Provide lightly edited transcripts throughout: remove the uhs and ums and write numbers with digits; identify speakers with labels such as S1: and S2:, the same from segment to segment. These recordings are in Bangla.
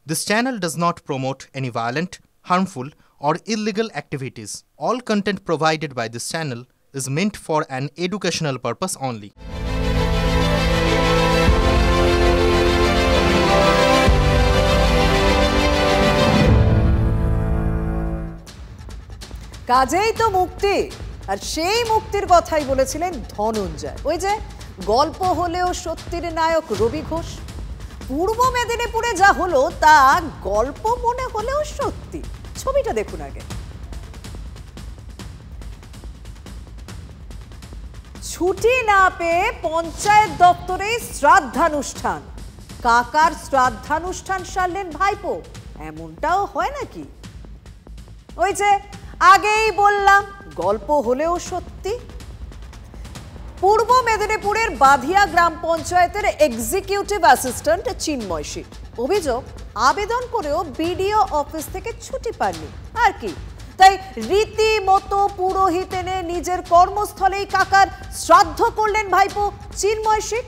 S1: This channel does not promote any violent, harmful, or illegal activities. All content provided by this channel is meant for an educational purpose only.
S2: কাজেই তো মুক্তি, আর সেই মুক্তির কথাই বলেছিলেন ধনঞ্জয়। ওই যে গল্প হলেও সত্যির নায়ক রবি ঘোষ। পূর্ব মেদিনীপুরে যা হলো তা গল্প মনে হলেও সত্যি। ছবিটা দেখুন আগে। ছুটি না পেয়ে পঞ্চায়েত দপ্তরে শ্রাদ্ধানুষ্ঠান। কাকার শ্রাদ্ধানুষ্ঠান সারলেন ভাইপো, এমনটাও হয় নাকি? ওই যে আগেই বললাম গল্প হলেও সত্যি। পূর্ব মেদিনীপুরের বাধিয়া গ্রাম পঞ্চায়েতের এক্সিকিউটিভ অ্যাসিস্ট্যান্ট চিন্ময় শীল অভিযোগ, আবেদন করেও বিডিও অফিস থেকে ছুটি পাননি। আর কি, তাই রীতিমতো পুরোহিত এনে নিজের কর্মস্থলেই কাকার শ্রাদ্ধ করলেন ভাইপো চিন্ময় শীল।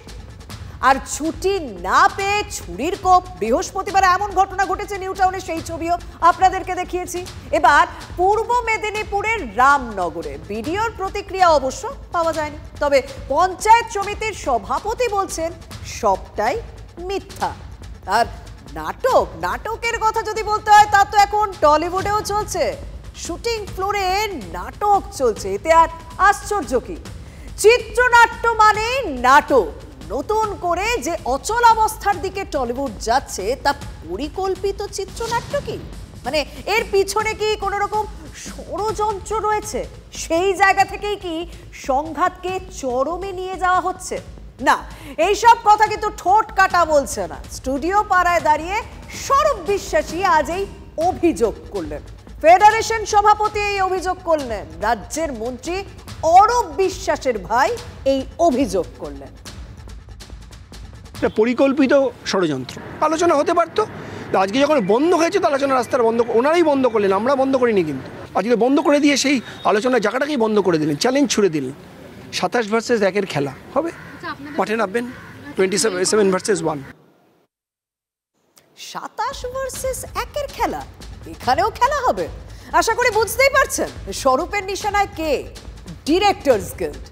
S2: আর ছুটি না পেয়ে ছুরির কোপ। বৃহস্পতিবার এমন ঘটনা ঘটেছে নিউ টাউনে, সেই ছবিও আপনাদেরকে দেখিয়েছি। এবার পূর্ব মেদিনীপুরের রামনগরে বিডিওর প্রতিক্রিয়া অবশ্য পাওয়া যায়নি, তবে পঞ্চায়েত সমিতির সভাপতি বলছেন সবটাই মিথ্যা। আর নাটকের কথা যদি বলতে হয় তা তো এখন টলিউডেও চলছে। শুটিং ফ্লোরে নাটক চলছে, এতে আর আশ্চর্য কি? চিত্রনাট্য মানে নাটক। নতুন করে যে অচলাবস্থার দিকে টলিউড যাচ্ছে তা পরিকল্পিত চিত্রনাট্য কি? মানে এর পিছনে কি কোনো রকম ষড়যন্ত্র রয়েছে? সেই জায়গা থেকেই কি সংঘাতকে চরমে নিয়ে যাওয়া হচ্ছে? না, এইসব কথা কিন্তু ঠোঁট কাটা বলছে না। স্টুডিও পাড়ায় দাঁড়িয়ে সৌরভ বিশ্বাসী আজ এই অভিযোগ করলেন। ফেডারেশন সভাপতি এই অভিযোগ করলেন, রাজ্যের মন্ত্রী অরূপ বিশ্বাসের ভাই এই অভিযোগ করলেন।
S3: পরিকল্পিত ষড়যন্ত্র। আলোচনা হতে পারতো, আজকে যখন বন্ধ হয়েছে তো আলোচনা রাস্তার বন্ধ, ওনারাই বন্ধ করলেন, আমরা বন্ধ করিনি। কিন্তু আজকে বন্ধ করে দিয়ে সেই আলোচনার জায়গাটাকেই বন্ধ করে দিলেন, চ্যালেঞ্জ ছুড়ে দিলেন। 27 ভার্সেস 1 খেলা হবে, মাঠে নামবেন 27 ভার্সেস 1।
S2: 27 ভার্সেস 1 খেলা, এখানেও খেলা হবে। আশা করি বুঝতেই পারছেন স্বরূপের নিশানায় কে? Directors guild.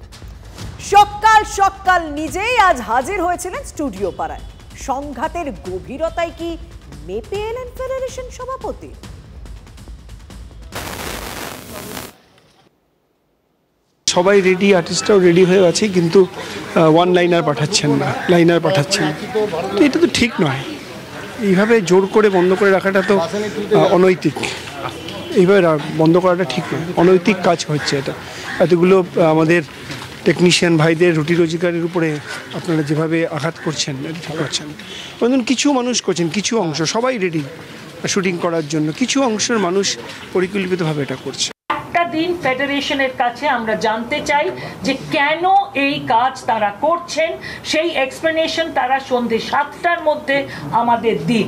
S2: সকাল নিজেই আজ হাজির হয়েছিলেন স্টুডিও পাড়ায়। সংঘাতের গভীরতায় কি মেপে এলেন ফেডারেশন সভাপতি?
S3: সবাই রেডি, আর্টিস্টরাও রেডি হয়ে আছে, কিন্তু ওয়ান লাইনার পাঠাচ্ছেন না, তো এটা তো ঠিক নয়। এইভাবে জোর করে বন্ধ করে রাখাটা তো অনৈতিক। এইভাবে বন্ধ করাটা ঠিক নয়, অনৈতিক কাজ হচ্ছে এটা। এতগুলো আমাদের টেকনিশিয়ান ভাইদের রুটি রোজগারের উপরে আপনারা যেভাবে আঘাত করছেন, এটা ঠিক করছেন। এবং কিছু মানুষ করছেন, কিছু অংশ, সবাই রেডি শুটিং করার জন্য, কিছু অংশের মানুষ পরিকল্পিতভাবে এটা করছে।
S4: একটা দিন ফেডারেশনের কাছে আমরা জানতে চাই যে কেন এই কাজ তারা করছেন, সেই এক্সপ্লেনেশন তারা সন্ধ্যে 7টার মধ্যে আমাদের দিন।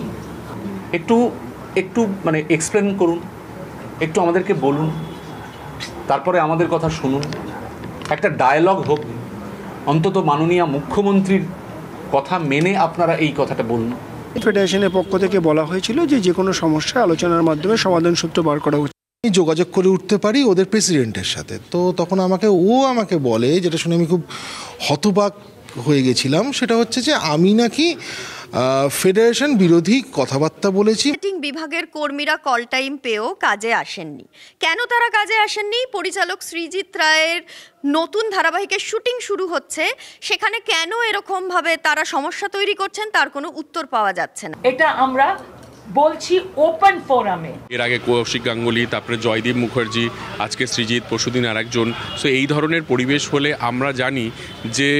S5: একটু মানে এক্সপ্লেন করুন, একটু আমাদেরকে বলুন, তারপরে আমাদের কথা শুনুন। একটা ডায়ালগ হোক, অন্তত মাননীয় মুখ্যমন্ত্রীর কথা মেনে আপনারা এই কথাটা বলুন।
S3: ফেডারেশনের পক্ষ থেকে বলা হয়েছিল যে কোনো সমস্যা আলোচনার মাধ্যমে সমাধান সূত্র বার করা উচিত।
S6: আমি যোগাযোগ করে উঠতে পারি ওদের প্রেসিডেন্টের সাথে, তো তখন আমাকে বলে, যেটা শুনে আমি খুব হতবাক হয়ে গেছিলাম, সেটা হচ্ছে যে আমি নাকি ফেডারেশন বিরোধী কথাবার্তা বলেছি।
S7: মার্কেটিং বিভাগের কর্মীরা কল টাইম পেয়েও কাজে আসেননি। কেন তারা কাজে আসেননি? পরিচালক সৃজিত রায়ের নতুন ধারাবাহিকের শুটিং শুরু হচ্ছে, সেখানে কেন এরকমভাবে তারা সমস্যা তৈরি করছেন তার কোনো উত্তর পাওয়া যাচ্ছে না।
S4: এটা আমরা বলছি ওপেন ফোরামে।
S8: এর আগে কৌশিক গাঙ্গুলি, তারপরে জয়দীপ মুখার্জি, আজকে সৃজিত, পরশুদিন আরেকজন। সো এই ধরনের পরিবেশ হলে আমরা জানি যে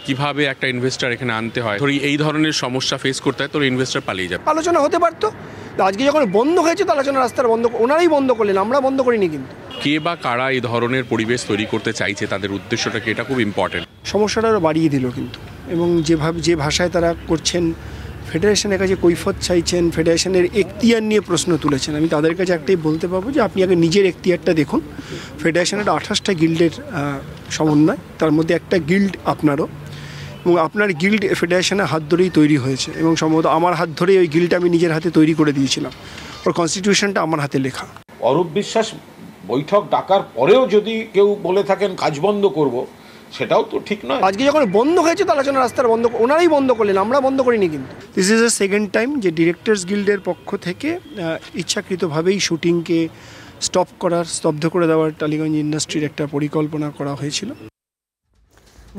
S8: কিভাবে একটা ইনভেস্টার এখানে আনতে হয়। ধরি এই ধরনের সমস্যা ফেস করতে হয়, তোর ইনভেস্টার পালিয়ে যাবে।
S3: আলোচনা হতে পারতো, আজকে যখন বন্ধ হয়েছে তো আলোচনা রাস্তার বন্ধ, ওনারাই বন্ধ করলেন, আমরা বন্ধ করিনি। কিন্তু
S8: কে বা কারা এই ধরনের পরিবেশ তৈরি করতে চাইছে, তাদের উদ্দেশ্যটাকে, এটা খুব ইম্পর্টেন্ট।
S3: সমস্যাটা আরও বাড়িয়ে দিল কিন্তু, এবং যে ভাষায় তারা করছেন, ফেডারেশনের কাছে কৈফত চাইছেন, ফেডারেশনের এখতিয়ার নিয়ে প্রশ্ন তুলেছেন। আমি তাদের কাছে একটাই বলতে পারবো যে আপনি আগে নিজের এখতিয়ারটা দেখুন। ফেডারেশনের 28টা গিল্ডের সমন্বয়, তার মধ্যে একটা গিল্ড আপনারও, এবং আপনার গিল্ড ফেডারেশনের হাত ধরেই তৈরি হয়েছে, এবং সম্ভবত আমার হাত ধরেই ওই গিল্ডটা আমি নিজের হাতে তৈরি করে দিয়েছিলাম। ওর কনস্টিটিউশনটা আমার হাতে লেখা।
S9: অরূপ বিশ্বাস বৈঠক ডাকার পরেও যদি কেউ বলে থাকেন কাজ বন্ধ করব, সেটাও তো ঠিক নয়।
S3: আজকে যখন বন্ধ হয়েছে তো আলোচনা রাস্তার বন্ধ, ওনারাই বন্ধ করলেন, আমরা বন্ধ করিনি। কিন্তু this is the second time যে ডিরেক্টরস গিল্ডের পক্ষ থেকে ইচ্ছাকৃতভাবেই শুটিংকে স্তব্ধ করে দেওয়ার টালিগঞ্জ ইন্ডাস্ট্রির একটা পরিকল্পনা করা হয়েছিল।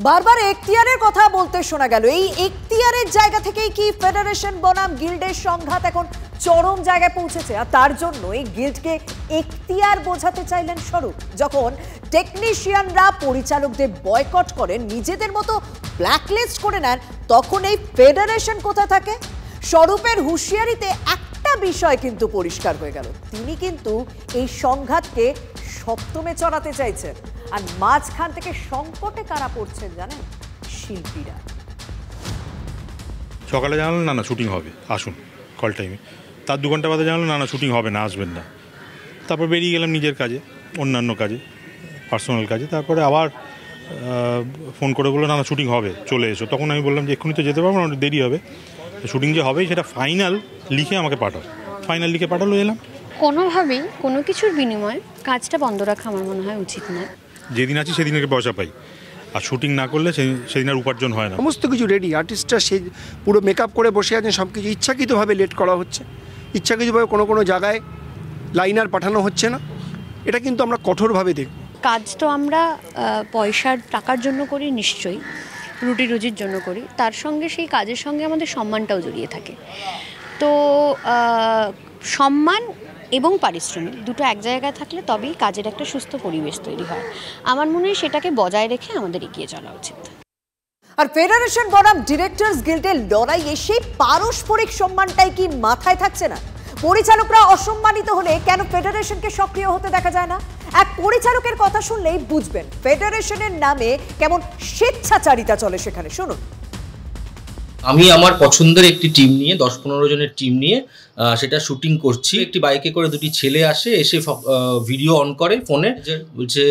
S2: বারবার এখতিয়ারের কথা বলতে শোনা গেল, এই এখতিয়ারের জায়গা থেকেই কি ফেডারেশন বনাম গিল্ডের সংঘাত এখন চরম জায়গায় পৌঁছেছে? আর তার জন্য এই গিল্ডকে এখতিয়ার বোঝাতে চাইলেন স্বরূপ। যখন টেকনিশিয়ানরা পরিচালকদের বয়কট করেন, নিজেদের মতো ব্ল্যাকলিস্ট করে নেন, তখন এই ফেডারেশন কোথা থাকে? স্বরূপের হুঁশিয়ারিতে একটা বিষয় কিন্তু পরিষ্কার হয়ে গেল, তিনি কিন্তু এই সংঘাতকে সপ্তমে চড়াতে চাইছেন। আর মাঝখান থেকে সংকটে কারা পড়ছেন জানেন? শিল্পীরা।
S10: সকালে জানালেন না শুটিং হবে, আসুন কল টাইমে। তার 2 ঘন্টা বাদে জানালেন না শুটিং হবে না, আসবেন না। তারপর বেরিয়ে গেলাম নিজের কাজে, অন্যান্য কাজে, পার্সোনাল কাজে। তারপরে আবার ফোন করে বললো না শুটিং হবে, চলে এসো। তখন আমি বললাম যে এক্ষুনি তো যেতে পারবো না, দেরি হবে। শুটিং যে হবে সেটা ফাইনাল লিখে আমাকে পাঠাও। ফাইনাল লিখে পাঠালো, এলাম।
S11: কোনোভাবেই কোনো কিছুর বিনিময়ে কাজটা বন্ধ রাখা আমার মনে হয় উচিত না।
S10: যেদিন আছি সেদিন পয়সা পাই, আর শুটিং না করলে সেদিন আর উপার্জন হয় না।
S3: সমস্ত কিছু রেডি, আর্টিস্টরা সে পুরো মেকআপ করে বসে আছেন, সব কিছু ইচ্ছাকৃতভাবে লেট করা হচ্ছে, ইচ্ছাকৃতভাবে কোনো জায়গায় লাইনার পাঠানো হচ্ছে না। এটা কিন্তু আমরা কঠোরভাবে দেখব।
S11: কাজ তো আমরা পয়সার টাকার জন্য করি, নিশ্চয়ই রুটি রুজির জন্য করি, তার সঙ্গে সেই কাজের সঙ্গে আমাদের সম্মানটাও জড়িয়ে থাকে। তো সম্মান এবং পারিশ্রমিক দুটো এক জায়গায় থাকলে তবেই কাজের একটা সুস্থ পরিবেশ তৈরি হয়। আমার মনে হয় সেটাকে বজায় রেখে আমাদের এগিয়ে চলা উচিত।
S2: আর ফেডারেশন বনাম ডিরেক্টরস গিল্ডের লড়াইয়ে সেই পারস্পরিক সম্মানটাই কি মাথায় থাকছে না? পরিচালকরা অসম্মানিত হলে কেন ফেডারেশনকে সক্রিয় হতে দেখা যায় না? এক পরিচালকের কথা শুনলেই বুঝবেন ফেডারেশনের নামে কেমন স্বেচ্ছাচারিতা চলে সেখানে। শুনুন।
S12: আমি আমার পছন্দের একটি টিম নিয়ে 10-15 জনের টিম নিয়ে সেটা শুটিং করছি। একটি বাইকে করে 2টি ছেলে আসে, এসে ভিডিও অন করে ফোনে, বলছে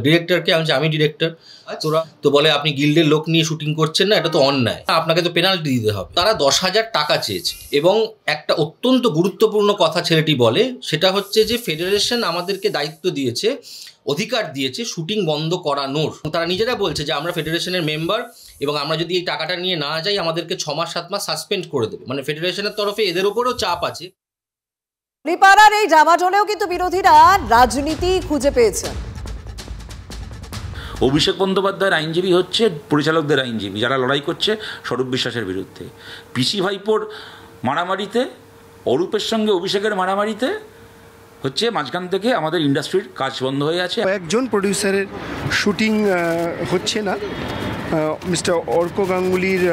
S12: ডিরেক্টরকে, আমি ডিরেক্টর। তোরা তো বলে আপনি গিল্ডের লোক নিয়ে শুটিং করছেন না, এটা তো অন্যায়, আপনাকে তো পেনাল্টি দিতে হবে। তারা 10,000 টাকা চেয়েছে। এবং একটা অত্যন্ত গুরুত্বপূর্ণ কথা ছেলেটি বলে, সেটা হচ্ছে যে ফেডারেশন আমাদেরকে দায়িত্ব দিয়েছে, অধিকার দিয়েছে শুটিং বন্ধ করানোর। তারা নিজেরা বলছে যে আমরা ফেডারেশনের মেম্বার, এবং আমরা যদি এই টাকাটা নিয়ে না যাই আমাদেরকে 6 মাস 7 মাস সাসপেন্ড করে দেবে। মানে ফেডারেশনের তরফে এদের উপরেও চাপ আছে।
S2: হরিপাড়ার এই জামাজলেও কিন্তু বিরোধীরা রাজনীতি খুঁজে পেয়েছে।
S13: অভিষেক বন্দ্যোপাধ্যায়ের আইনজীবী হচ্ছে পরিচালকদের আইনজীবী, যারা লড়াই করছে স্বরূপ বিশ্বাসের বিরুদ্ধে। পিসি ভাইপোর মারামারিতে, অরূপের সঙ্গে অভিষেকের মারামারিতে হচ্ছে মাঝখান থেকে আমাদের ইন্ডাস্ট্রির কাজ বন্ধ হয়ে আছে।
S3: একজন প্রডিউসারের শুটিং হচ্ছে না, মিস্টার অর্ক গাঙ্গুলির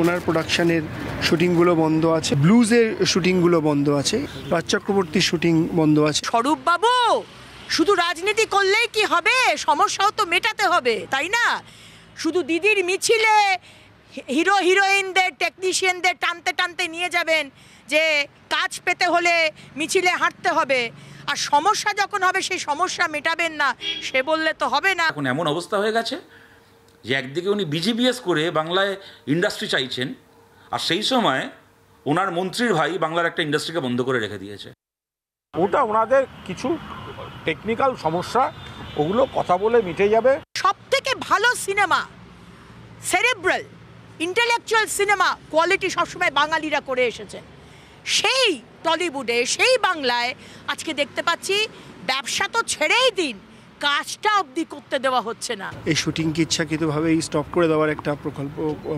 S3: ওনার প্রোডাকশানের শুটিংগুলো বন্ধ আছে, ব্লুজের শুটিংগুলো বন্ধ আছে, রাজ চক্রবর্তীর শুটিং বন্ধ আছে।
S14: স্বরূপ বাবু, শুধু রাজনীতি করলেই কি হবে? সমস্যাও তো মেটাতে হবে, তাই না? শুধু দিদির মিছিলে হিরো হিরোইনদের, টেকনিশিয়ানদের টানতে টানতে নিয়ে যাবেন যে কাজ পেতে হলে মিছিলে হাঁটতে হবে, আর সমস্যা যখন হবে সেই সমস্যা মেটাবেন না, সে বললে তো হবে না।
S13: এখন এমন অবস্থা হয়ে গেছে যে একদিকে উনি বিজিবিএস করে বাংলায় ইন্ডাস্ট্রি চাইছেন, আর সেই সময় ওনার মন্ত্রীর ভাই বাংলার একটা ইন্ডাস্ট্রিকে বন্ধ করে রেখে দিয়েছে।
S9: ওটা ওনাদের কিছু টেকনিক্যাল সমস্যা, ওগুলো কথা বলে মিটে যাবে।
S14: সব থেকে ভালো cinema, cerebral intellectual cinema quality সবসময় বাঙালিরা করে এসেছেন। সেই টলিউডে, সেই বাংলায় আজকে দেখতে পাচ্ছি ব্যবসা তো ছেড়েই দিন, কাজটা অবধি করতে দেওয়া হচ্ছে না।
S3: এই শুটিংকে ইচ্ছাকৃতভাবেই স্টপ করে দেওয়ার একটা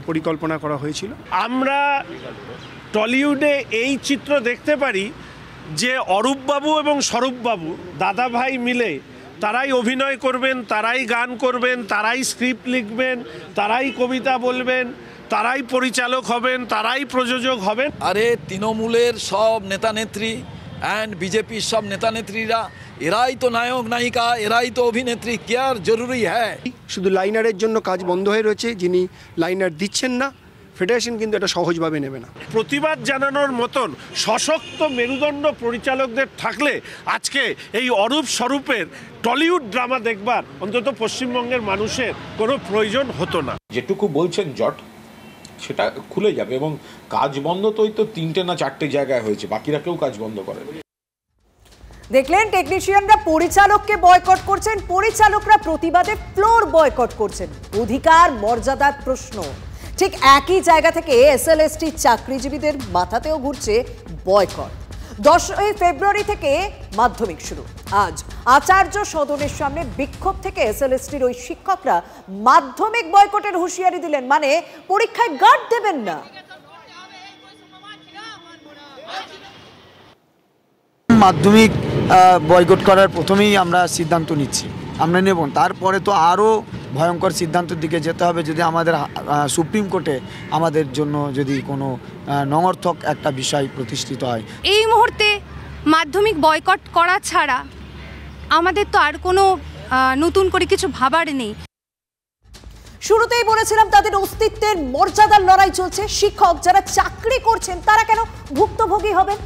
S3: পরিকল্পনা করা হয়েছিল।
S15: আমরা টলিউডে এই চিত্র দেখতে পারি যে অরূপবাবু এবং স্বরূপবাবু দাদা ভাই মিলে তারাই অভিনয় করবেন, তারাই গান করবেন, তারাই স্ক্রিপ্ট লিখবেন, তারাই কবিতা বলবেন, তারাই পরিচালক হবেন, তারাই প্রযোজক হবেন।
S16: আরে তৃণমূলের সব নেতা নেত্রী অ্যান্ড বিজেপির সব নেতা নেত্রীরা, এরাই তো নায়ক নায়িকা, এরাই তো অভিনেত্রী, কি আর জরুরি হ্যাঁ?
S3: শুধু লাইনারের জন্য কাজ বন্ধ হয়ে রয়েছে, যিনি লাইনার দিচ্ছেন না, ফেডারেশন কিন্তু এটা সহজভাবে নেবে না।
S15: প্রতিবাদ জানানোর মতন সশক্ত মেরুদণ্ড পরিচালকদের থাকলে আজকে এই অরূপ স্বরূপের টলিউড ড্রামা দেখবার অন্তত পশ্চিমবঙ্গের মানুষের কোনো প্রয়োজন হতো না।
S9: যেটুকু বলছেন জট, সেটা খুলে যাবে। এবং কাজ বন্ধ তো ওই তো 3টে না 4টে জায়গায় হয়েছে, বাকিরা কেউ কাজ বন্ধ করেনি।
S2: দেখলেন টেকনিশিয়ানরা পরিচালককে বয়কট করছেন, পরিচালকরা প্রতিবাদে ফ্লোর বয়কট করছেন। অধিকার মর্যাদার প্রশ্ন। ঠিক একই জায়গা থেকে এসএলএসটি চাকরিজীবীদের মাথাতেও ঘুরছে বয়কট। 10 ফেব্রুয়ারি থেকে মাধ্যমিক শুরু। আজ আচার্য সদনের সামনে বিক্ষোভ থেকে এসএলএসটির ওই শিক্ষকরা মাধ্যমিক বয়কটের হুঁশিয়ারি দিলেন, মানে পরীক্ষায় গার্ড দেবেন না।
S17: মাধ্যমিক বয়কট করার প্রথমেই আমরা সিদ্ধান্ত নিচ্ছি, আমরা নেব। তারপরে তো আরও ভয়ঙ্কর সিদ্ধান্তের দিকে যেতে হবে যদি আমাদের সুপ্রিম কোর্টে আমাদের জন্য যদি কোনো নঙর্থক একটা বিষয় প্রতিষ্ঠিত হয়।
S18: এই মুহূর্তে মাধ্যমিক বয়কট করা ছাড়া আমাদের তো আর কোনো নতুন করে কিছু ভাবার নেই।
S2: শুরুতেই বলেছিলাম তাদের অস্তিত্বের মর্যাদার লড়াই চলছে। শিক্ষক যারা চাকরি করছেন তারা কেন ভুক্তভোগী হবেন?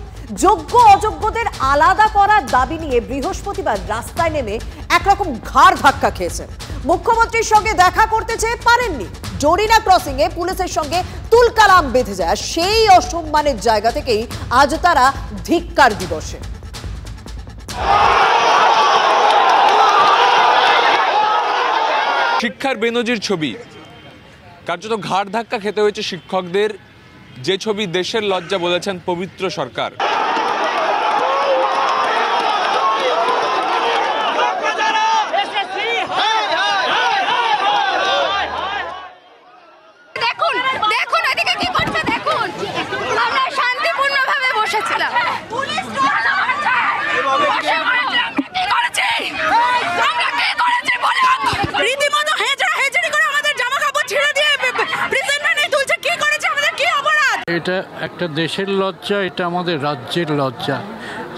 S2: যোগ্য অযোগ্যদের আলাদা করার দাবি নিয়ে বৃহস্পতিবার রাস্তায় নেমে একরকম ঘাড় ধাক্কা খেয়েছেন। মুখ্যমন্ত্রীর সঙ্গে দেখা করতে চেয়ে পারেননি। জরিনা ক্রসিং এ পুলিশের সঙ্গে তুলকালাম বেঁধে যায়। সেই অসম্মানের জায়গা থেকেই আজ তারা ধিক্কার দিবসে।
S19: শিক্ষার বেনজির ছবি, কার্যত ঘাড় ধাক্কা খেতে হয়েছে শিক্ষকদের, যে ছবি দেশের লজ্জা বলেছেন পবিত্র সরকার।
S18: দেখুন দেখুন এদিকে কি করছে দেখুন। আমরা শান্তিপূর্ণভাবে বসেছিলাম।
S14: রীতিমতো হেজড়ি করে আমাদের জামা কাপড় ছেড়ে দিয়ে প্রিজন ভ্যানে তুলছে। কি করেছে আমাদের, কি অপরাধ?
S20: এটা একটা দেশের লজ্জা, এটা আমাদের রাজ্যের লজ্জা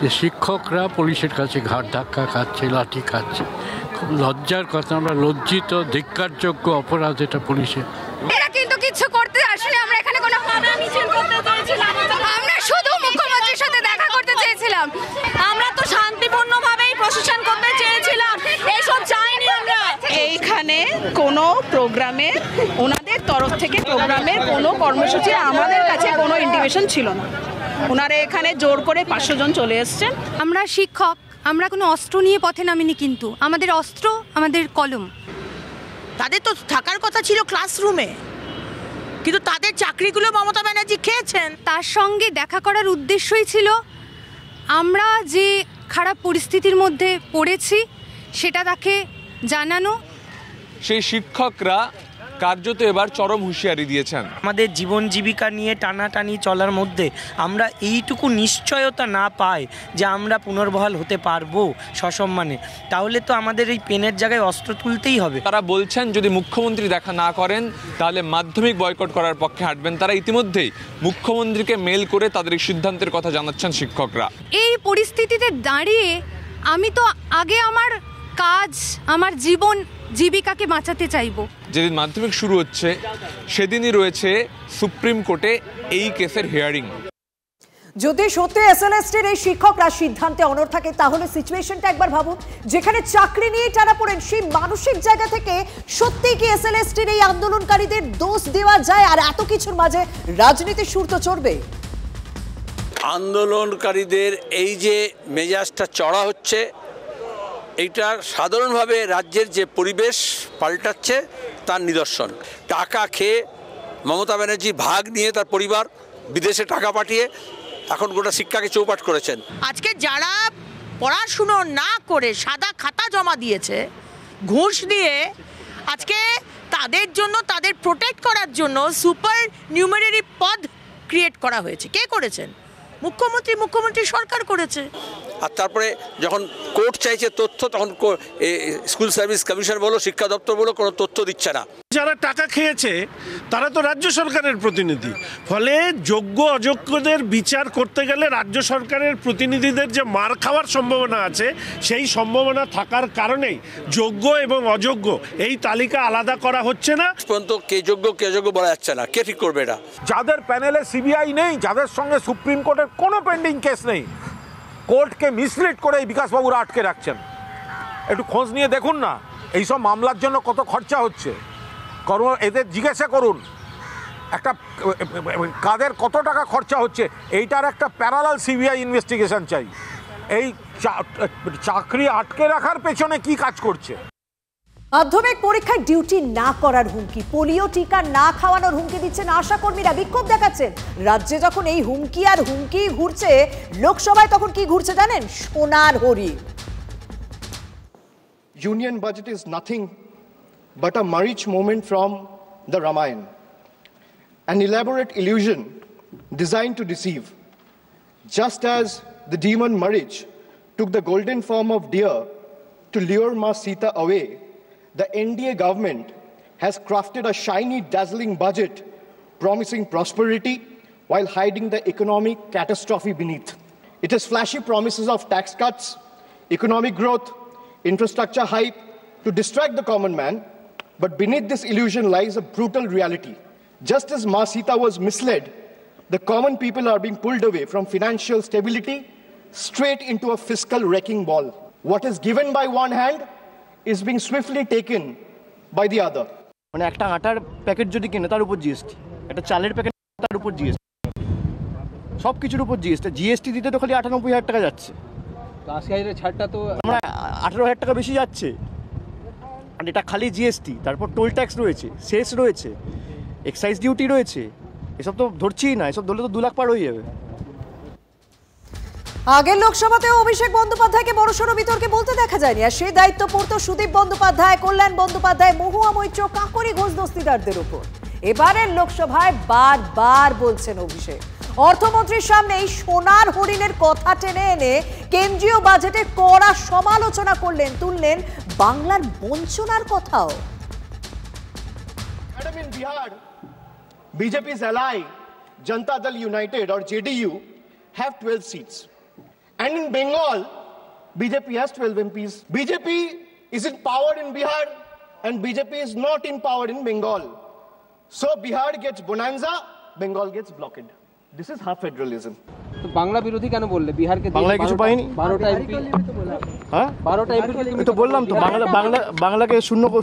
S20: যে শিক্ষকরা পুলিশের কাছে ঘাড় ধাক্কা খাচ্ছে, লাঠি খাচ্ছে। খুব লজ্জার কথা, আমরা লজ্জিত, ধিক্কারযোগ্য অপরাধ এটা পুলিশের।
S18: এরা কিন্তু কিছু করতে আসলে আমরা এখানে কোনো মিছিল করতে চাইছিলাম, আমরা শুধু মুখ্যমন্ত্রীর সাথে দেখা করতে চেয়েছিলাম।
S14: আমরা তো শান্তিপূর্ণভাবেই প্রশাসন করতে চেয়েছিলাম, এসব চাইনি আমরা।
S21: এইখানে কোনো প্রোগ্রামে ওনাদের তরফ থেকে প্রোগ্রামের কোনো কর্মসূচি আমাদের কাছে কোনো ইন্টিমেশন ছিল না। ওনারা এখানে জোর করে 500 জন চলে এসছেন।
S18: আমরা শিক্ষক, আমরা কোনো অস্ত্র নিয়ে পথে নামিনি, কিন্তু আমাদের অস্ত্র আমাদের কলম।
S14: তাদের তো থাকার কথা ছিল ক্লাসরুমে, কিন্তু তাদের চাকরিগুলো মমতা ব্যানার্জি খেয়েছেন।
S18: তার সঙ্গে দেখা করার উদ্দেশ্যই ছিল আমরা যে খারাপ পরিস্থিতির মধ্যে পড়েছি সেটা তাকে জানানো।
S19: সেই শিক্ষকরা কার্যত এবার চরম হুঁশিয়ারি দিয়েছেন।
S22: আমাদের জীবন জীবিকা নিয়ে টানাটানি চলার মধ্যে আমরা এইটুকু নিশ্চয়তা না পাই যে আমরা পুনর্বহাল হতে পারবো সসম্মানে, তাহলে তো আমাদের এই পেনের জায়গায় অস্ত্র তুলতেই হবে।
S19: তারা বলছেন যদি মুখ্যমন্ত্রী দেখা না করেন তাহলে মাধ্যমিক বয়কট করার পক্ষে হাঁটবেন। তারা ইতিমধ্যেই মুখ্যমন্ত্রীকে মেল করে তাদের এই সিদ্ধান্তের কথা জানাচ্ছেন শিক্ষকরা।
S18: এই পরিস্থিতিতে দাঁড়িয়ে আমি তো আগে আমার কাজ, আমার জীবন জীবিকাকে বাঁচাতে চাইবো।
S19: যেদিন মাধ্যমিক শুরু হচ্ছে সেদিনই রয়েছে সুপ্রিম কোর্টে এই কেসের হিয়ারিং।
S2: যদি সত্যি এসএলএসটির এই শিক্ষকরা সিদ্ধান্তে অনড় থাকে তাহলে সিচুয়েশনটা একবার ভাবুন। যেখানে চাকরি নিয়ে টানা পড়েন, সেই মানসিক জায়গা থেকে সত্যি কি এসএলএসটির এই আন্দোলনকারীদের দোষ দেওয়া যায়? আর এত কিছুর মাঝে রাজনীতির সুর তো চড়বে।
S23: আন্দোলনকারীদের এই যে মেজাজটা চড়া হচ্ছে, এইটার সাধারণভাবে রাজ্যের যে পরিবেশ পাল্টাচ্ছে তার নিদর্শন। টাকা খেয়ে মমতা ব্যানার্জি ভাগ নিয়ে তার পরিবার বিদেশে টাকা পাঠিয়ে এখন গোটা শিক্ষাকে চৌপাট করেছেন।
S14: আজকে যারা পড়াশুনো না করে সাদা খাতা জমা দিয়েছে ঘুষ দিয়ে, আজকে তাদের জন্য, তাদের প্রোটেক্ট করার জন্য সুপার নিউমেরারি পদ ক্রিয়েট করা হয়েছে। কে করেছেন? মুখ্যমন্ত্রী সরকার করেছে।
S23: আর তারপরে যখন কোর্ট চাইছে তথ্য, তখন স্কুল সার্ভিস কমিশন বলো, শিক্ষা দপ্তর বলো, কোনো তথ্য দিচ্ছে না।
S15: যারা টাকা খেয়েছে তারা তো রাজ্য সরকারের প্রতিনিধি, ফলে যোগ্য অযোগ্যদের বিচার করতে গেলে রাজ্য সরকারের প্রতিনিধিদের যে মার খাওয়ার সম্ভাবনা আছে, সেই সম্ভাবনা থাকার কারণেই যোগ্য এবং অযোগ্য এই তালিকা আলাদা করা হচ্ছে না।
S23: পর্যন্ত কে যোগ্য কে অযোগ্য বলা যাচ্ছে না। কে ঠিক করবে এটা?
S9: যাদের প্যানেলে সিবিআই নেই, যাদের সঙ্গে সুপ্রিম কোর্টের কোনো পেন্ডিং কেস নেই, কোর্টকে মিসলিড করে এই বিকাশবাবুরা আটকে রাখছেন। একটু খোঁজ নিয়ে দেখুন না এইসব মামলার জন্য কত খরচা হচ্ছে। এদের জিজ্ঞাসা করুন একটা কাদের কত টাকা খরচা হচ্ছে এইটার একটা প্যারালাল সিবিআই ইনভেস্টিগেশন চাই। এই চাকরি আটকে রাখার পেছনে কি কাজ করছে?
S2: মাধ্যমিক পরীক্ষায় ডিউটি না করার হুমকি, পোলিও টিকা না খাওয়ানোর হুমকি দিচ্ছেন আশাকর্মীরা, বিক্ষোভ দেখাচ্ছেন। রাজ্যে যখন এই হুমকি আর হুমকি ঘুরছে, লোকসভায় তখন কি ঘুরছে জানেন? সোনার হরিণ।
S1: Union budget is nothing but a marriage moment from the Ramayana, an elaborate illusion designed to deceive. Just as the demon marriage took the golden form of deer to lure Ma Sita away, the NDA government has crafted a shiny, dazzling budget promising prosperity while hiding the economic catastrophe beneath. It has flashy promises of tax cuts, economic growth, infrastructure hype to distract the common man, but beneath this illusion lies a brutal reality. Just as Ma Sita was misled, the common people are being pulled away from financial stability straight into a fiscal wrecking ball. What is given by one hand is being swiftly taken by the other.
S5: মানে একটা আটার প্যাকেট যদি কিনে তার উপর জিএসটি, একটা চালের প্যাকেট তার উপর জিএসটি, সব কিছুর উপর জিএসটি। জিএসটি দিতে তো খালি 98,000 টাকা যাচ্ছে,
S6: 80,000 ছাড়টা তো
S5: আমরা 18,000 টাকা বেশি যাচ্ছে। আর এটা খালি জিএসটি, তারপর টোল ট্যাক্স রয়েছে, সেস রয়েছে, এক্সাইজ ডিউটি রয়েছে, এসব তো ধরছিই না। এসব ধরলে তো 2 লাখ পার হয়ে যাবে।
S2: আগের লোকসভাতেও অভিষেক বন্দ্যোপাধ্যায়কে বড়সড় বিতর্কে বলতে দেখা যায়নি, আর সেই দায়িত্ব পড়তো সুদীপ বন্দ্যোপাধ্যায়, কল্যাণ বন্দ্যোপাধ্যায়, মহুয়া মৈত্র, কাকরি ঘোষ দস্তিদারদের উপর। এবারের লোকসভায় বারবার বলছেন অভিষেক। অর্থমন্ত্রীর সামনে এই সোনার হরিণের কথা টেনে এনে কেন্দ্রীয় বাজেটের কড়া সমালোচনা করলেন, তুললেন বাংলার বঞ্চনার কথাও।
S1: Madam, in Bihar, BJP's ally Janata Dal United or JDU have 12 seats. And in Bengal, BJP has 12 MPs. BJP is in power in Bihar and BJP is not in power in Bengal. So Bihar gets bonanza, Bengal gets blockade. This is half federalism.
S6: তো বাংলা বিরোধী কেন বললে? বিহারকে
S5: বাংলায় কিছু পাইনি।
S6: 12টা এমপি,
S5: হ্যাঁ
S6: 12টা এমপি
S5: আমি তো বললাম তো, বাংলাকে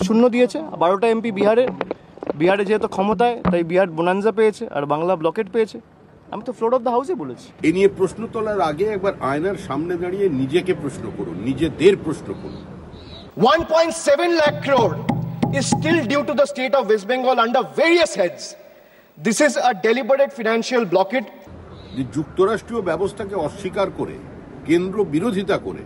S5: শূন্য দিয়েছে। 12টা এমপি বিহারে যেহেতু ক্ষমতায়, তাই বিহার বোনান্সা পেয়েছে আর বাংলা ব্লকেট পেয়েছে। আমি তো ফ্লোর অফ দ্য হাউসে বলেছি।
S24: এ নিয়ে প্রশ্ন তোলার আগে একবার আয়নার সামনে দাঁড়িয়ে নিজেকে প্রশ্ন করুন, নিজেদের প্রশ্ন করুন।
S1: 1.7 lakh crore is still due to the state of West Bengal under various heads. This is a deliberate financial blockade.
S24: যে যুক্তরাষ্ট্রীয় ব্যবস্থাকে অস্বীকার করে, কেন্দ্র বিরোধিতা করে,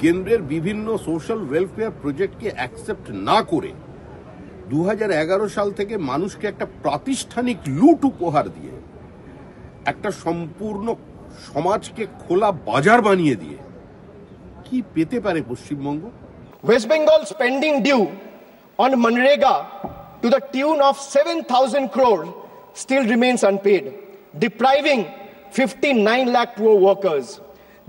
S24: কেন্দ্রের বিভিন্ন সোশ্যাল ওয়েলফেয়ার প্রজেক্টকে অ্যাকসেপ্ট না করে 2011 সাল থেকে মানুষকে একটা প্রাতিষ্ঠানিক লুট উপহার দিয়ে, একটা সম্পূর্ণ সমাজকে খোলা বাজার বানিয়ে দিয়ে কি পেতে পারে Paschimbanga?
S1: West Bengal spending due on Manrega to the tune of 7,000 crore still remains unpaid, depriving 59 lakh poor workers.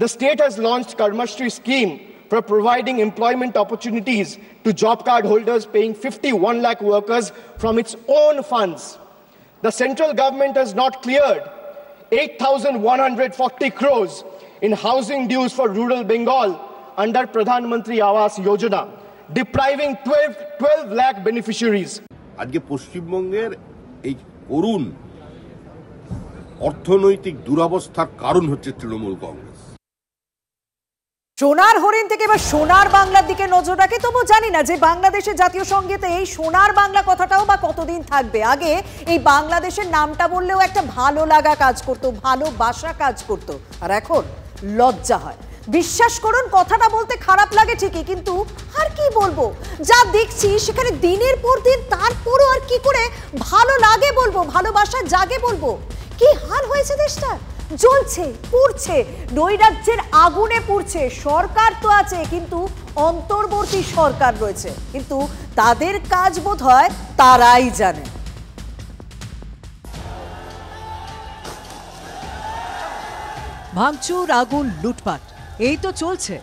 S1: The state has launched Karmashri scheme for providing employment opportunities to job card holders, paying 51 lakh workers from its own funds. The central government has not cleared 8,140 crores in housing dues for rural Bengal under Pradhan Mantri Awas Yojana, depriving 12 lakh beneficiaries.
S24: আজকে পশ্চিমবঙ্গের এই করুণ অর্থনৈতিক দুরবস্থার কারণ হচ্ছে তৃণমূল কংগ্রেস।
S2: সোনার হরিণ থেকে এবার সোনার বাংলার দিকে নজর রাখে। তবু জানি না যে বাংলাদেশের জাতীয় সঙ্গীতে এই সোনার বাংলা কথাটাও বা কতদিন থাকবে। আগে এই বাংলাদেশের নামটা বললেও একটা ভালো লাগা কাজ করতো, ভালোবাসা কাজ করতো, আর এখন লজ্জা হয়। বিশ্বাস করুন, কথাটা বলতে খারাপ লাগে ঠিকই, কিন্তু আর কি বলবো, যা দেখছি সেখানে দিনের পর দিন, তারপরও আর কি করে ভালো লাগে বলবো, ভালোবাসা জাগে বলবো। কি হাল হয়েছে দেশটা, জ্বলছে, পুড়ছে, নৈরাজ্যের আগুনে পুড়ছে। সরকার তো আছে, কিন্তু অন্তর্বর্তী সরকার রয়েছে, কিন্তু তাদের কাজ বোধ হয় তারাই জানে। ভাঙচুর, আগুন, লুটপাট, এই তো চলছে।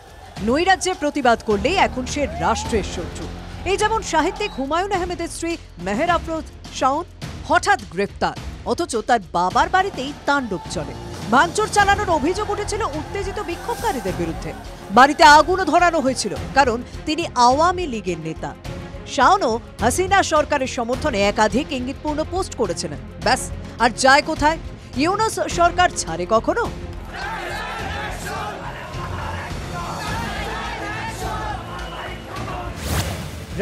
S2: নৈরাজ্যের প্রতিবাদ করলেই এখন সে রাষ্ট্রের শত্রু। এই যেমন সাহিত্যিক হুমায়ুন আহমেদের স্ত্রী মেহের আফরোজ শাওন হঠাৎ গ্রেফতার, অথচ তার বাবার বাড়িতেই তাণ্ডব চলে। ভাঙচুর চালানোর অভিযোগ উঠেছিল উত্তেজিত বিক্ষোভকারীদের বিরুদ্ধে। বাড়িতে আগুনও ধরানো হয়েছিল, কারণ তিনি আওয়ামী লীগের নেতা। শাওনও হাসিনা সরকারের সমর্থনে একাধিক ইঙ্গিতপূর্ণ পোস্ট করেছিলেন। ব্যাস, আর যায় কোথায়? ইউনূস সরকার ছাড়ে কখনো?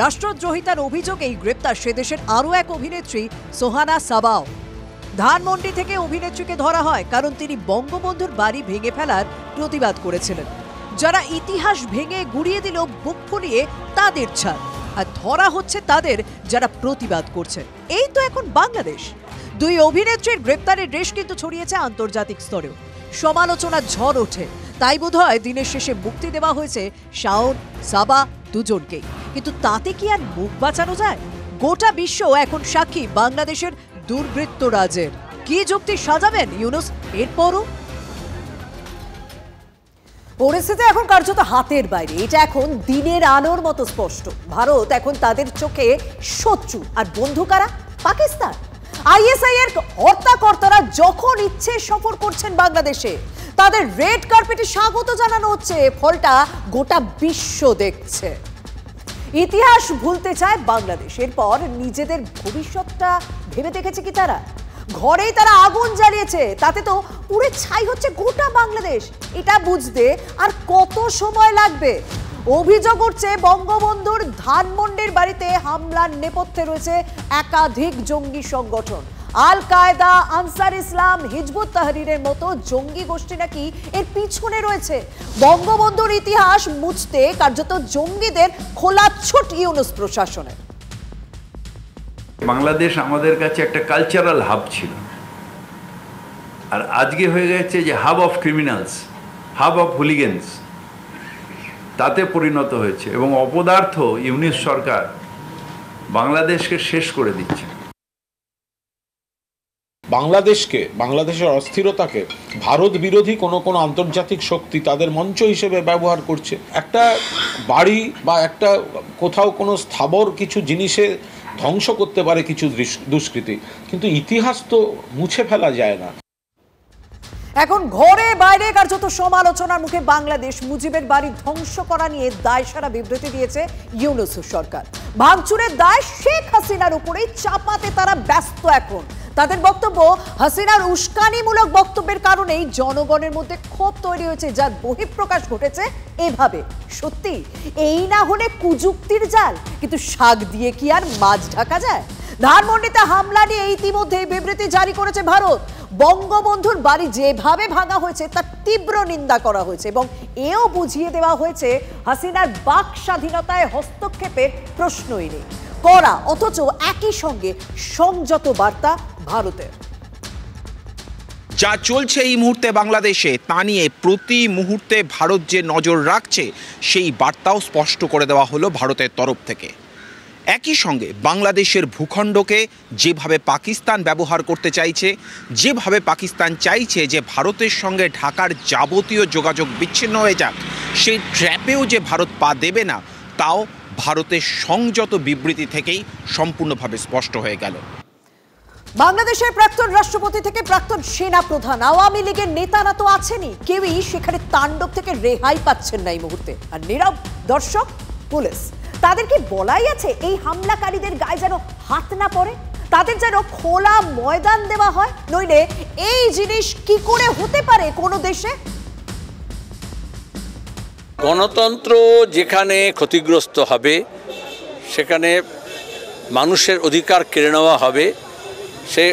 S2: রাষ্ট্রদ্রোহিতার অভিযোগেই গ্রেপ্তার সে দেশের আরও এক অভিনেত্রী সোহানা সাবাও। ধানমন্ডি থেকে অভিনেত্রীকে ধরা হয় কারণ তিনি বঙ্গবন্ধুর বাড়ি ভেঙে ফেলার প্রতিবাদ করেছিলেন। যারা ইতিহাস ভেঙে গুড়িয়ে দিল বুক ফুলিয়ে তাদের ছাড়, আর ধরা হচ্ছে তাদের যারা প্রতিবাদ করছে। এই তো এখন বাংলাদেশ। দুই অভিনেত্রীর গ্রেপ্তারের রেশ কিন্তু ছড়িয়েছে আন্তর্জাতিক স্তরেও। সমালোচনার ঝড় ওঠে। তাই বোধহয় দিনের শেষে মুক্তি দেওয়া হয়েছে শাওন, সাবা দুজনকেই। কিন্তু তাতে কি আর মুখ বাঁচানো যায়? গোটা বিশ্ব এখন সাক্ষী বাংলাদেশের দুর্বৃত্ত রাজের। কি যুক্তি সাজাবেন ইউনূস এরপরও? পরিস্থিতি এখন কার্যত হাতের বাইরে। এটা এখন দিনের আলোর মতো স্পষ্ট। ভারত এখন তাদের চোখে শত্রু, আর বন্ধু কারা? পাকিস্তান। আইএসআই এর হত্যাকর্তারা যখন ইচ্ছে সফর করছেন বাংলাদেশে, তাদের রেড কার্পেটে স্বাগত জানানো হচ্ছে। ফলটা গোটা বিশ্ব দেখছে। ইতিহাস ভুলতে চায় বাংলাদেশ। এরপর নিজেদের ভবিষ্যৎটা ভেবে দেখেছে কি তারা? ঘরেই তারা আগুন জ্বালিয়েছে, তাতে তো পুরো ছাই হচ্ছে গোটা বাংলাদেশ। এটা বুঝতে আর কত সময় লাগবে? অভিযোগ উঠছে বঙ্গবন্ধুর ধানমন্ডির বাড়িতে হামলার নেপথ্যে রয়েছে একাধিক জঙ্গি সংগঠন। আল কায়দা, আনসার ইসলাম, হিজবুত তাহরিরের মতো জঙ্গি গোষ্ঠী নাকি এর পিছনে রয়েছে। বঙ্গবন্ধুর ইতিহাস মুছতে কার্যত জঙ্গিদের খোলা ছুট ইউনূস প্রশাসনের।
S4: বাংলাদেশ আমাদের কাছে একটা কালচারাল হাব ছিল, আর আজকে হয়ে গেছে যে hub of criminals, hub of hooligans, তাতে পরিণত হয়েছে। এবং অপদার্থ ইউনূস সরকার বাংলাদেশকে শেষ করে দিচ্ছে।
S9: বাংলাদেশকে, বাংলাদেশের অস্থিরতাকে ভারত বিরোধী কোনো আন্তর্জাতিক শক্তি তাদের মঞ্চ হিসেবে ব্যবহার করছে। একটা বাড়ি বা একটা কোথাও কোনো স্থাবর কিছু জিনিসে ধ্বংস করতে পারে কিছু দুষ্কৃতী, কিন্তু ইতিহাস তো মুছে ফেলা যায় না।
S2: এখন ঘরে বাইরে কার্যত সমালোচনার মুখে বাংলাদেশ। মুজিবের বাড়ি ধ্বংস করা নিয়ে দায়সারা বিবৃতি দিয়েছে ইউনূস সরকার। ভাঙচুরের দায় শেখ হাসিনার উপরেই চাপাতে তারা ব্যস্ত। এখন তাদের বক্তব্য, হাসিনার উস্কানিমূলক বক্তব্যের কারণেই জনগণের মধ্যে ক্ষোভ তৈরি হয়েছে, যার বহিঃপ্রকাশ ঘটেছে এভাবে। সত্যি এই না হলে কুযুক্তির জাল, কিন্তু শাক দিয়ে কি আর মাছ ঢাকা যায়? ধানমন্ডিতে হামলা নিয়ে ইতিমধ্যে বিবৃতি জারি করেছে ভারত। বঙ্গবন্ধুর বাড়ি যেভাবে ভাঙা হয়েছে তার তীব্র নিন্দা করা হয়েছে এবং এও বুঝিয়ে দেওয়া হয়েছে হাসিনার বাক স্বাধীনতায় হস্তক্ষেপের প্রশ্নই নেই। করা অথচ একই সঙ্গে সংযত বার্তা ভারতের।
S7: যা চলছে এই মুহূর্তে বাংলাদেশে, তা নিয়ে প্রতি মুহূর্তে ভারত যে নজর রাখছে সেই বার্তাও স্পষ্ট করে দেওয়া হলো ভারতের তরফ থেকে। একই সঙ্গে বাংলাদেশের ভূখণ্ডকে যেভাবে পাকিস্তান ব্যবহার করতে চাইছে, যেভাবে পাকিস্তান চাইছে যে ভারতের সঙ্গে ঢাকার যাবতীয় যোগাযোগ বিচ্ছিন্ন হয়ে যাক, সেই ট্র্যাপেও যে ভারত পা দেবে না, তাও ভারতের সংযত বিবৃতি থেকেই সম্পূর্ণভাবে স্পষ্ট হয়ে গেল।
S2: বাংলাদেশের প্রাক্তন রাষ্ট্রপতি থেকে প্রাক্তন সেনা প্রধান, আওয়ামী লীগের নেতারা তো আছেনই, কেউই সেখানে তাণ্ডব থেকে রেহাই পাচ্ছেন না এই মুহূর্তে। আর নীরব দর্শক পুলিশ। তাদেরকে বলাই আছে এই হামলাকারীদের গায়ে যেন হাত না পড়ে, তাদের যেন খোলা ময়দান দেওয়া হয়, নইলে এই জিনিস কি করে হতে পারে কোনো দেশে?
S23: গণতন্ত্র যেখানে ক্ষতিগ্রস্ত হবে, সেখানে মানুষের অধিকার কেড়ে নেওয়া হবে, সে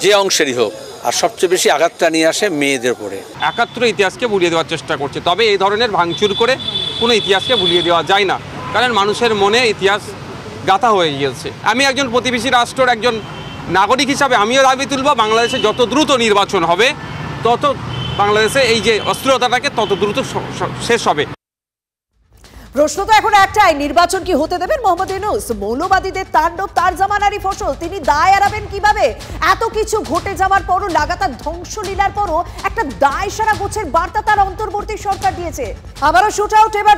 S23: যে অংশেরই হোক। আর সবচেয়ে বেশি আঘাতটা নিয়ে আসে মেয়েদের উপরে।
S19: ৭১ ইতিহাসকে ভুলিয়ে দেওয়ার চেষ্টা করছে, তবে এই ধরনের ভাঙচুর করে কোনো ইতিহাসকে ভুলিয়ে দেওয়া যায় না, কারণ মানুষের মনে ইতিহাস গাঁথা হয়ে গিয়েছে। আমি একজন প্রতিবেশী রাষ্ট্রের একজন নাগরিক হিসাবে আমিও দাবি তুলব, বাংলাদেশে যত দ্রুত নির্বাচন হবে তত বাংলাদেশে এই যে অস্থিরতাটাকে তত দ্রুত শেষ হবে।
S2: প্রশ্ন তো এখন একটাই, নির্বাচন কি হতে দেবেন মোহাম্মদ ইউনূস? মৌলবাদীদের তাণ্ডব তার জামানারই ফসল, তিনি দায় এড়াবেন কিভাবে? এত কিছু ঘটে যাওয়ার পরও, লাগাতার ধ্বংসলীলার পরও একটা দায় সারা গোছের বার্তা তার অন্তর্বর্তী সরকার দিয়েছে। আবারও শুট আউট, এবার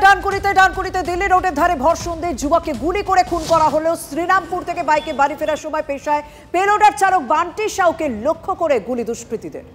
S2: ডানকুনিতে দিল্লি রোডের ধারে ধর্ষণ দিয়ে যুবককে গুলি করে খুন করা হলো। শ্রীরামপুর থেকে বাইকে বাড়ি ফেরার সময় পেশায় পেলোডার চালক বান্টি সাউকে লক্ষ্য করে গুলি দুষ্কৃতীদের।